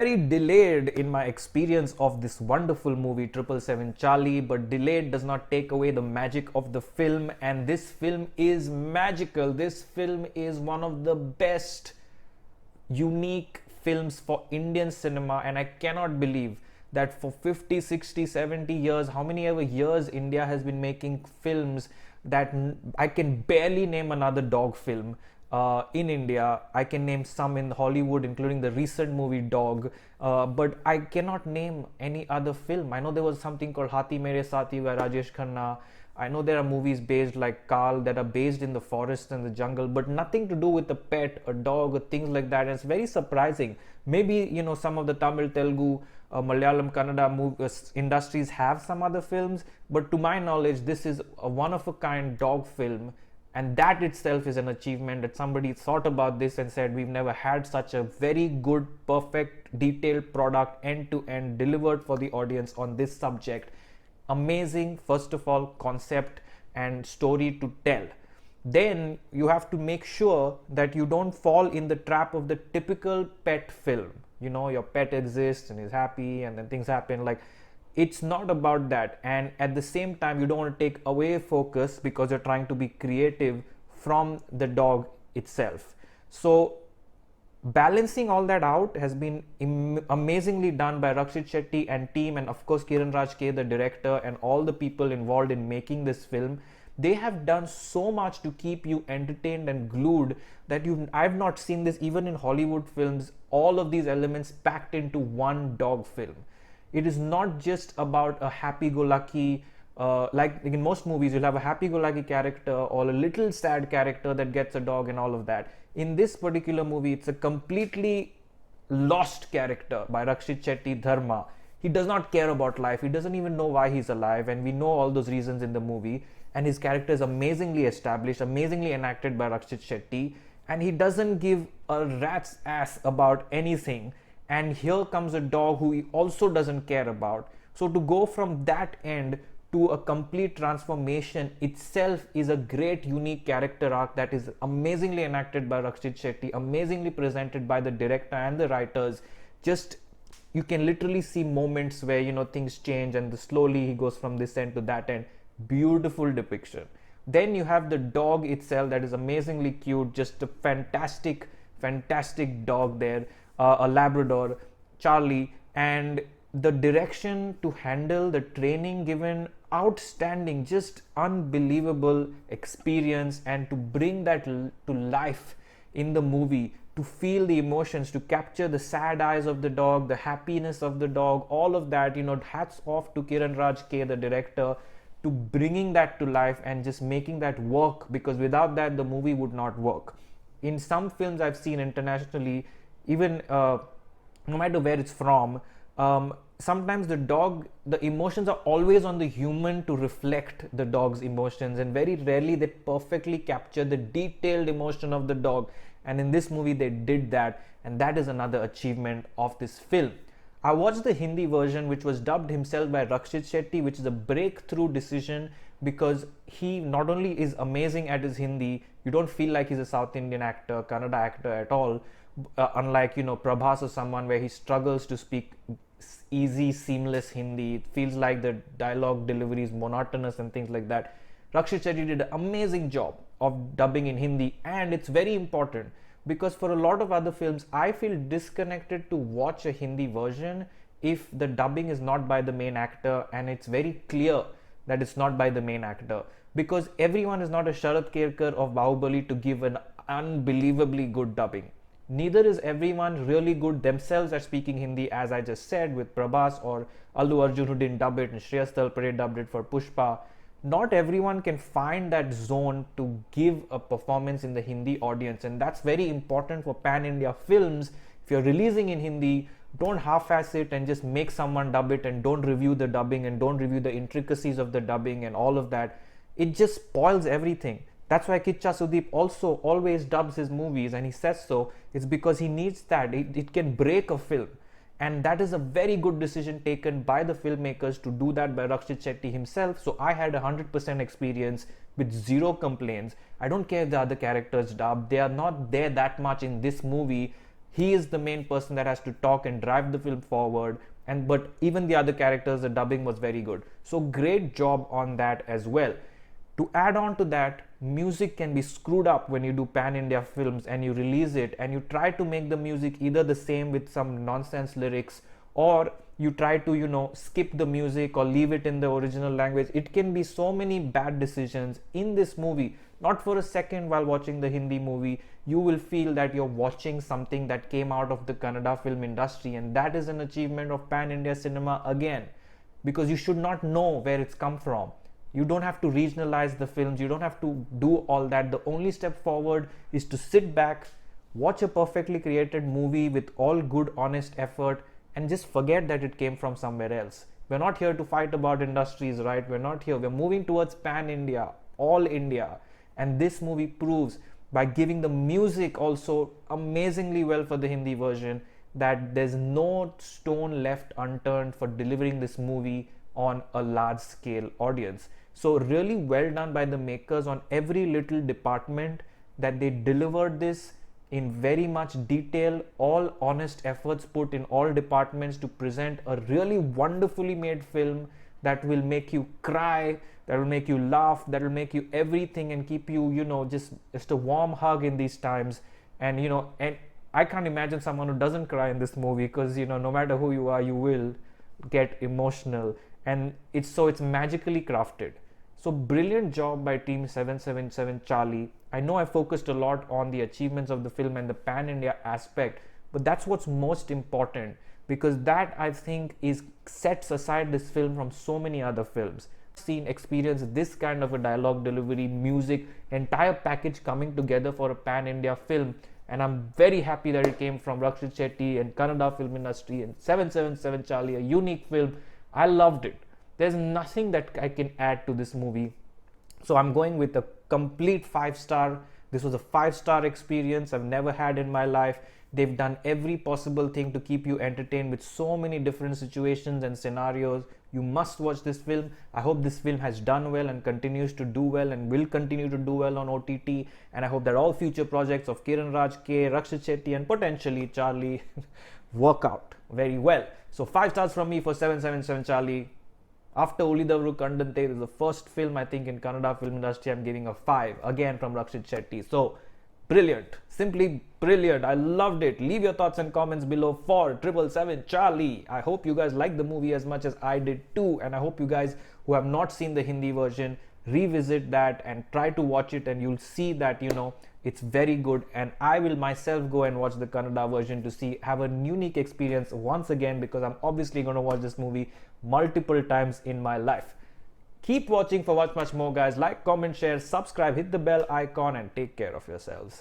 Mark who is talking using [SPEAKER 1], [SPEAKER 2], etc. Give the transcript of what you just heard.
[SPEAKER 1] very delayed in my experience of this wonderful movie 777 Charlie, but delayed does not take away the magic of the film, and this film is magical. This film is one of the best unique films for Indian cinema, and I cannot believe that for 50, 60, 70 years, how many ever years India has been making films, that I can barely name another dog film in India. I can name some in Hollywood, including the recent movie Dog, but I cannot name any other film. I know there was something called Hathi Mere Saathi by Rajesh Khanna. I know there are movies based like Kal that are based in the forest and the jungle, but nothing to do with a pet, a dog, or things like that. And it's very surprising. Maybe some of the Tamil, Telugu, Malayalam, Kannada industries have some other films, but to my knowledge, this is a one of a kind dog film, and that itself is an achievement that somebody thought about this and said, we've never had such a very good, perfect, detailed product end to end delivered for the audience on this subject. Amazing, first of all, concept and story to tell. Then you have to make sure that you don't fall in the trap of the typical pet film. Your pet exists and is happy and then things happen. Like, it's not about that. And at the same time, you don't want to take away focus because you're trying to be creative from the dog itself. So balancing all that out has been amazingly done by Rakshit Shetty and team, and of course Kiranraj K, the director, and all the people involved in making this film. They have done so much to keep you entertained and glued that I've not seen this even in Hollywood films, all of these elements packed into one dog film. It is not just about a happy-go-lucky, like in most movies, you'll have a happy-go-lucky character or a little sad character that gets a dog and all of that. In this particular movie, it's a completely lost character by Rakshit Shetty, Dharma. He does not care about life. He doesn't even know why he's alive, and we know all those reasons in the movie. And his character is amazingly established, amazingly enacted by Rakshit Shetty, and he doesn't give a rat's ass about anything. And here comes a dog who he also doesn't care about. So to go from that end to a complete transformation itself is a great unique character arc that is amazingly enacted by Rakshit Shetty, amazingly presented by the director and the writers. Just, you can literally see moments where things change, and slowly he goes from this end to that end. Beautiful depiction. Then you have the dog itself that is amazingly cute, just a fantastic dog there, a Labrador, Charlie, and the direction to handle the training given, outstanding, just unbelievable experience, and to bring that to life in the movie, to feel the emotions, to capture the sad eyes of the dog, the happiness of the dog, all of that. Hats off to Kiranraj K, the director, to bringing that to life and just making that work, because without that the movie would not work. In some films I've seen internationally, even no matter where it's from, sometimes the emotions are always on the human to reflect the dog's emotions, and very rarely they perfectly capture the detailed emotion of the dog. And in this movie they did that, and that is another achievement of this film. I watched the Hindi version, which was dubbed himself by Rakshit Shetty, which is a breakthrough decision, because he not only is amazing at his Hindi, you don't feel like he's a South Indian actor, Kannada actor at all, unlike Prabhas or someone where he struggles to speak easy, seamless Hindi. It feels like the dialogue delivery is monotonous and things like that. Rakshit Shetty did an amazing job of dubbing in Hindi, and it's very important because for a lot of other films, I feel disconnected to watch a Hindi version if the dubbing is not by the main actor and it's very clear that it's not by the main actor, because everyone is not a Sharat Kerkar of Bahubali to give an unbelievably good dubbing. Neither is everyone really good themselves at speaking Hindi, as I just said with Prabhas or Allu Arjun, who didn't dub it, and Shreyas Talpare dubbed it for Pushpa. Not everyone can find that zone to give a performance in the Hindi audience, and that's very important for pan-India films. If you're releasing in Hindi, don't half-ass it and just make someone dub it and don't review the dubbing and don't review the intricacies of the dubbing and all of that. It just spoils everything. That's why Kicha Sudeep also always dubs his movies, and he says so. It's because he needs that. It can break a film. And that is a very good decision taken by the filmmakers to do that by Rakshit Shetty himself. So I had 100% experience with zero complaints. I don't care if the other characters dub. They are not there that much in this movie. he is the main person that has to talk and drive the film forward. And but even the other characters, the dubbing was very good. So great job on that as well. To add on to that, music can be screwed up when you do pan India films and you release it and you try to make the music either the same with some nonsense lyrics, or you try to, skip the music or leave it in the original language. It can be so many bad decisions in this movie. Not for a second while watching the Hindi movie you will feel that you're watching something that came out of the Kannada film industry, and that is an achievement of pan India cinema again, because you should not know where it's come from. You don't have to regionalize the films, you don't have to do all that. The only step forward is to sit back, watch a perfectly created movie with all good honest effort, and just forget that it came from somewhere else. We're not here to fight about industries, right? We're moving towards pan India, all India. And this movie proves, by giving the music also amazingly well for the Hindi version, that there's no stone left unturned for delivering this movie on a large scale audience. So really well done by the makers on every little department, that they delivered this in very much detail, all honest efforts put in all departments to present a really wonderfully made film that will make you cry, that will make you laugh, that will make you everything and keep you, just a warm hug in these times. And and I can't imagine someone who doesn't cry in this movie, because no matter who you are, you will get emotional. And it's magically crafted. So brilliant job by Team 777 Charlie. I know I focused a lot on the achievements of the film and the pan India aspect, but that's what's most important, because that, I think, sets aside this film from so many other films. Experience this kind of a dialogue delivery, music, entire package coming together for a pan India film, and I'm very happy that it came from Rakshit Shetty and Kannada film industry and 777 Charlie, a unique film. I loved it. There's nothing that I can add to this movie. So I'm going with a complete 5-star. This was a 5-star experience I've never had in my life. They've done every possible thing to keep you entertained with so many different situations and scenarios. You must watch this film. I hope this film has done well and continues to do well and will continue to do well on OTT. And I hope that all future projects of Kiranraj K, Rakshit Shetty and potentially Charlie work out very well. So 5 stars from me for 777 Charlie. After Ulidavaru Kandante, this is the first film I think in Kannada film industry I'm giving a 5, again from Rakshit Shetty. So brilliant, simply brilliant. I loved it. Leave your thoughts and comments below for 777 Charlie. I hope you guys liked the movie as much as I did too, and I hope you guys who have not seen the Hindi version revisit that and try to watch it, and you'll see that it's very good. And I will myself go and watch the Kannada version to have a unique experience once again, because I'm obviously going to watch this movie multiple times in my life. Keep watching for much more, guys. Like, comment, share, subscribe, hit the bell icon, and take care of yourselves.